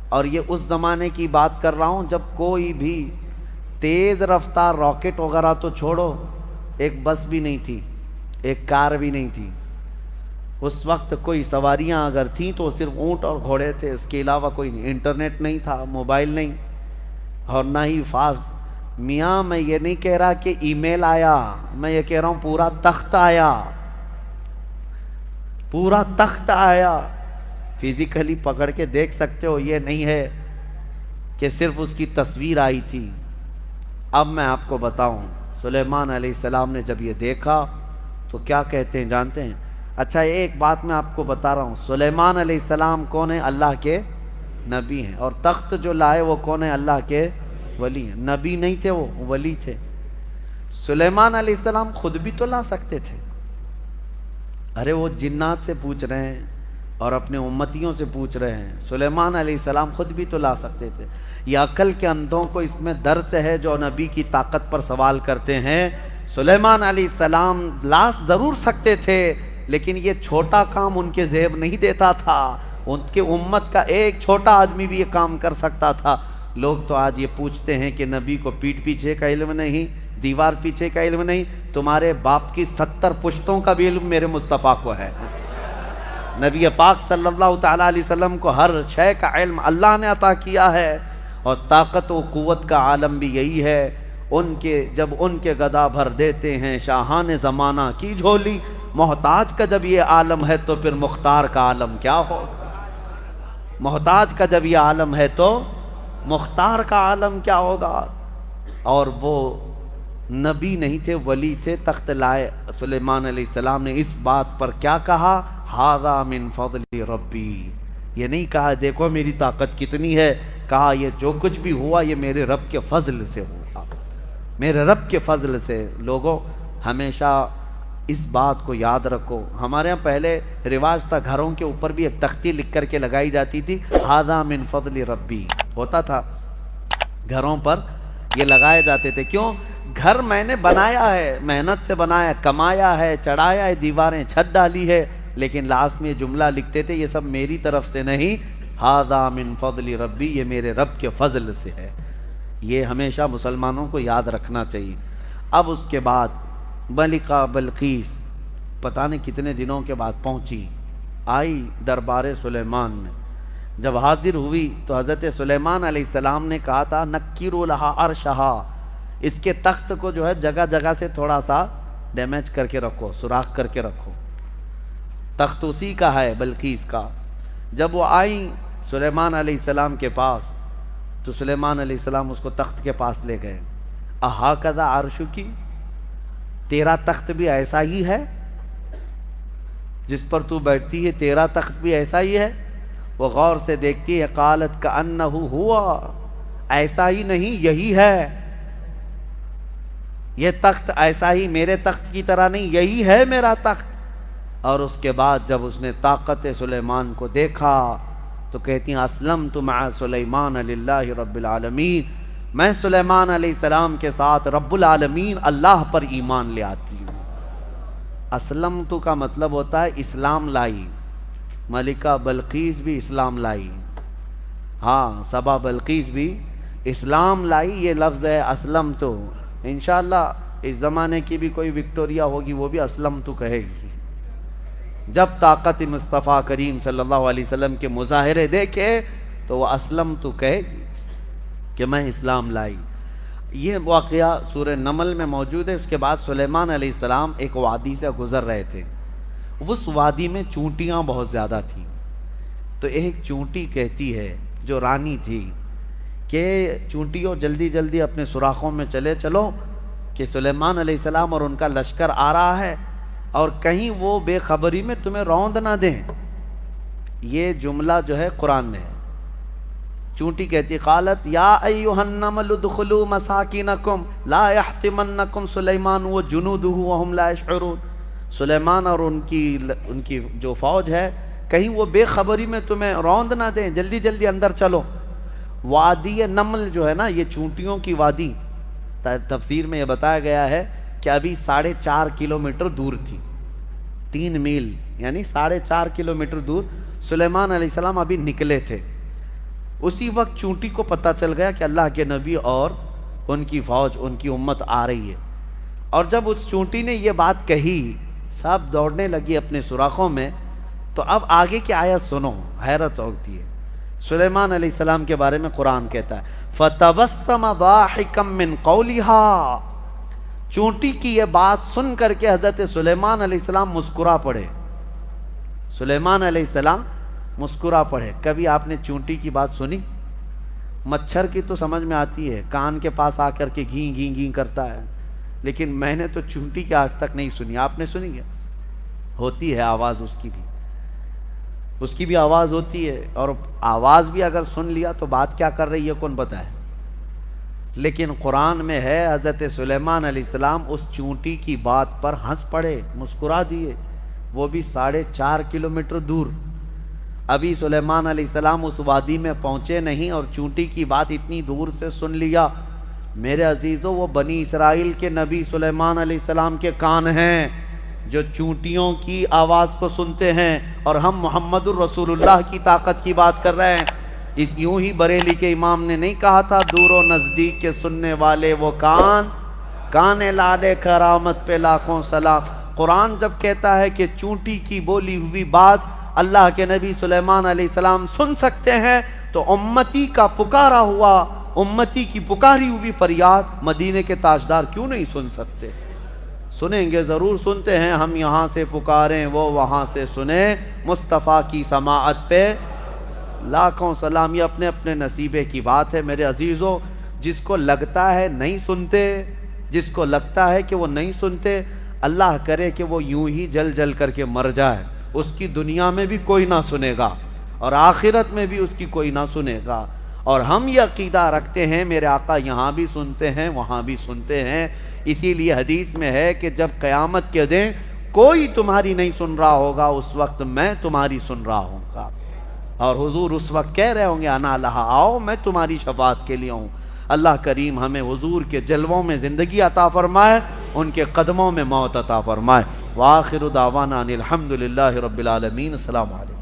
اور یہ اس زمانے کی بات کر رہا ہوں جب کوئی بھی تیز رفتار راکٹ وغیرہ تو چھوڑو، ایک بس بھی نہیں تھی، ایک کار بھی نہیں تھی۔ اس وقت کوئی سواریاں اگر تھیں تو صرف اونٹ اور گھوڑے تھے، اس کے علاوہ کوئی نہیں، انٹرنیٹ نہیں تھا، موبائل نہیں، اور نہ ہی فاسٹ۔ میاں میں یہ نہیں کہہ رہا کہ ای میل آیا، میں یہ کہہ رہا ہوں پورا تخت آیا، پورا تخت آیا، فزیکلی پکڑ کے دیکھ سکتے ہو، یہ نہیں ہے کہ صرف اس کی تصویر آئی تھی۔ اب میں آپ کو بتاؤں سلیمان علیہ السلام نے جب یہ دیکھا تو کیا کہتے ہیں جانتے ہیں؟ اچھا ایک بات میں آپ کو بتا رہا ہوں، سلیمان علیہ السلام کون ہے؟ اللہ کے نبی ہیں، اور تخت جو لائے وہ کون ہے؟ اللہ کے ولی ہیں، نبی نہیں تھے، وہ ولی تھے۔ سلیمان علیہ السلام خود بھی تو لا سکتے تھے، ارے وہ جنات سے پوچھ رہے ہیں اور اپنے امتیوں سے پوچھ رہے ہیں، سلیمان علیہ السلام خود بھی تو لا سکتے تھے۔ یہ عقل کے اندھوں کو اس میں درس ہے جو نبی کی طاقت پر سوال کرتے ہیں۔ سلیمان علیہ السلام لا ضرور سکتے تھے، لیکن یہ چھوٹا کام ان کے ذہن نہیں دیتا تھا، ان کے امت کا ایک چھوٹا آدمی بھی یہ کام کر سکتا تھا۔ لوگ تو آج یہ پوچھتے ہیں کہ نبی کو پیٹھ پیچھے کا علم نہیں، دیوار پیچھے کا علم نہیں، تمہارے باپ کی 70 پشتوں کا بھی علم میرے مصطفیٰ کو ہے۔ نبی پاک صلی اللہ تعالیٰ علیہ وسلم کو ہر شے کا علم اللہ نے عطا کیا ہے، اور طاقت و قوت کا عالم بھی یہی ہے۔ جب ان کے گدا بھر دیتے ہیں شاہان زمانہ کی جھولی، محتاج کا جب یہ عالم ہے تو پھر مختار کا عالم کیا ہوگا؟ محتاج کا جب یہ عالم ہے تو مختار کا عالم کیا ہوگا؟ اور وہ نبی نہیں تھے، ولی تھے، تخت لائے سلیمان علیہ السلام نے اس بات پر کیا کہا؟ ھذا من فضل ربی، یہ نہیں کہا دیکھو میری طاقت کتنی ہے، کہا یہ جو کچھ بھی ہوا یہ میرے رب کے فضل سے ہوا، میرے رب کے فضل سے۔ لوگوں ہمیشہ اس بات کو یاد رکھو، ہمارے ہاں پہلے رواج تھا گھروں کے اوپر بھی ایک تختی لکھ کر کے لگائی جاتی تھی، ھذا من فضل ربی ہوتا تھا، گھروں پر یہ لگائے جاتے تھے۔ کیوں؟ گھر میں نے بنایا ہے، محنت سے بنایا، کمایا ہے، چڑھایا ہے، دیواریں چھت ڈالی ہے، لیکن لاسٹ میں یہ جملہ لکھتے تھے یہ سب میری طرف سے نہیں، ھذا من فضل ربی، یہ میرے رب کے فضل سے ہے۔ یہ ہمیشہ مسلمانوں کو یاد رکھنا چاہیے۔ اب اس کے بعد ملکہ بلقیس پتہ نہیں کتنے دنوں کے بعد پہنچی، آئی دربار سلیمان میں، جب حاضر ہوئی تو حضرت سلیمان علیہ السلام نے کہا تھا نکروا لہا عرشہا، اس کے تخت کو جو ہے جگہ جگہ سے تھوڑا سا ڈیمیج کر کے رکھو، سوراخ کر کے رکھو، تخت اسی کا ہے بلقیس کا۔ جب وہ آئیں سلیمان علیہ السلام کے پاس تو سلیمان علیہ السلام اس کو تخت کے پاس لے گئے، اہٰذا عرشکی، تیرا تخت بھی ایسا ہی ہے جس پر تو بیٹھتی ہے، تیرا تخت بھی ایسا ہی ہے؟ وہ غور سے دیکھتی ہے، قالت کأنہ ہوا، ایسا ہی نہیں یہی ہے، یہ تخت ایسا ہی میرے تخت کی طرح نہیں، یہی ہے میرا تخت۔ اور اس کے بعد جب اس نے طاقت سلیمان کو دیکھا تو کہتی ہیں اسلمت مع سلیمان للہ رب العالمین، میں سلیمان علیہ السلام کے ساتھ رب العالمین اللہ پر ایمان لے آتی ہوں۔ اسلمت کا مطلب ہوتا ہے اسلام لائی، ملکہ بلقیس بھی اسلام لائی، ہاں سبا بلقیس بھی اسلام لائی، یہ لفظ ہے اسلمت۔ انشاءاللہ اس زمانے کی بھی کوئی وکٹوریا ہوگی وہ بھی اسلمت کہے گی، جب طاقت مصطفیٰ کریم صلی اللہ علیہ وسلم کے مظاہرے دیکھے تو وہ اسلمت کہے گی کہ میں اسلام لائی۔ یہ واقعہ سورہ نمل میں موجود ہے۔ اس کے بعد سلیمان علیہ السلام ایک وادی سے گزر رہے تھے، اس وادی میں چونٹیاں بہت زیادہ تھیں، تو ایک چونٹی کہتی ہے جو رانی تھی کہ چونٹیوں جلدی جلدی اپنے سوراخوں میں چلو کہ سلیمان علیہ السلام اور ان کا لشکر آ رہا ہے اور کہیں وہ بے خبری میں تمہیں روند نہ دیں۔ یہ جملہ جو ہے قرآن میں ہے۔ چونٹی کہتی قالت یا ایھا النمل ادخلوا مساکنکم لا یحطمنکم سلیمان وجنودہ وہم لا یشعرون، سلیمان اور ان کی جو فوج ہے کہیں وہ بے خبری میں تمہیں روند نہ دیں، جلدی جلدی اندر چلو۔ وادی نمل جو ہے نا، یہ چونٹیوں کی وادی، تفسیر میں یہ بتایا گیا ہے کہ ابھی 4.5 کلومیٹر دور تھی، 3 میل یعنی 4.5 کلومیٹر دور سلیمان علیہ السلام ابھی نکلے تھے۔ اسی وقت چونٹی کو پتہ چل گیا کہ اللہ کے نبی اور ان کی فوج، ان کی امت آ رہی ہے، اور جب اس چونٹی نے یہ بات کہی سب دوڑنے لگی اپنے سوراخوں میں۔ تو اب آگے کی آیت سنو، حیرت ہوتی ہے۔ سلیمان علیہ السلام کے بارے میں قرآن کہتا ہے فَتَبَسَّمَ ضَاحِكًا مِّن قَوْلِهَا، چونٹی کی یہ بات سن کر کے حضرت سلیمان علیہ السلام مسکرا پڑے، سلیمان علیہ السلام مسکرا پڑے۔ کبھی آپ نے چونٹی کی بات سنی؟ مچھر کی تو سمجھ میں آتی ہے، کان کے پاس آ کر کے گھیں گھیں گھیں کرتا ہے، لیکن میں نے تو چونٹی کی آج تک نہیں سنی۔ آپ نے سنی ہے؟ ہوتی ہے آواز اس کی بھی آواز ہوتی ہے، اور آواز بھی اگر سن لیا تو بات کیا کر رہی ہے کون بتائے؟ لیکن قرآن میں ہے حضرت سلیمان علیہ السلام اس چونٹی کی بات پر ہنس پڑے، مسکرا دیے، وہ بھی 4.5 کلومیٹر دور۔ ابھی سلیمان علیہ السلام اس وادی میں پہنچے نہیں اور چونٹی کی بات اتنی دور سے سن لیا۔ میرے عزیزوں، وہ بنی اسرائیل کے نبی سلیمان علیہ السلام کے کان ہیں جو چونٹیوں کی آواز کو سنتے ہیں، اور ہم محمد الرسول اللہ کی طاقت کی بات کر رہے ہیں۔ اس یوں ہی بریلی کے امام نے نہیں کہا تھا دور و نزدیک کے سننے والے وہ کان لالے کرامت پہ لاکھوں سلام۔ قرآن جب کہتا ہے کہ چونٹی کی بولی ہوئی بات اللہ کے نبی سلیمان علیہ السلام سن سکتے ہیں، تو امتی کا پکارا ہوا امتی کی پکاری ہوئی فریاد مدینے کے تاجدار کیوں نہیں سن سکتے؟ سنیں گے، ضرور سنتے ہیں. ہم یہاں سے پکاریں وہ وہاں سے سنیں، مصطفیٰ کی سماعت پہ لاکھوں سلام. یہ اپنے اپنے نصیبے کی بات ہے میرے عزیزو. جس کو لگتا ہے نہیں سنتے، جس کو لگتا ہے کہ وہ نہیں سنتے، اللہ کرے کہ وہ یوں ہی جل جل کر کے مر جائے. اس کی دنیا میں بھی کوئی نہ سنے گا اور آخرت میں بھی اس کی کوئی نہ سنے گا. اور ہم یہ عقیدہ رکھتے ہیں میرے آقا یہاں بھی سنتے ہیں وہاں بھی سنتے ہیں. اسی لیے حدیث میں ہے کہ جب قیامت کے دن کوئی تمہاری نہیں سن رہا ہوگا، اس وقت میں تمہاری سن رہا ہوں گا. اور حضور اس وقت کہہ رہے ہوں گے انا لہا، آؤ میں تمہاری شفاعت کے لیے ہوں. اللہ کریم ہمیں حضور کے جلووں میں زندگی عطا فرمائے، ان کے قدموں میں موت عطا فرمائے. وآخر دعوانا ان الحمد للہ رب العالمین. السلام علیکم.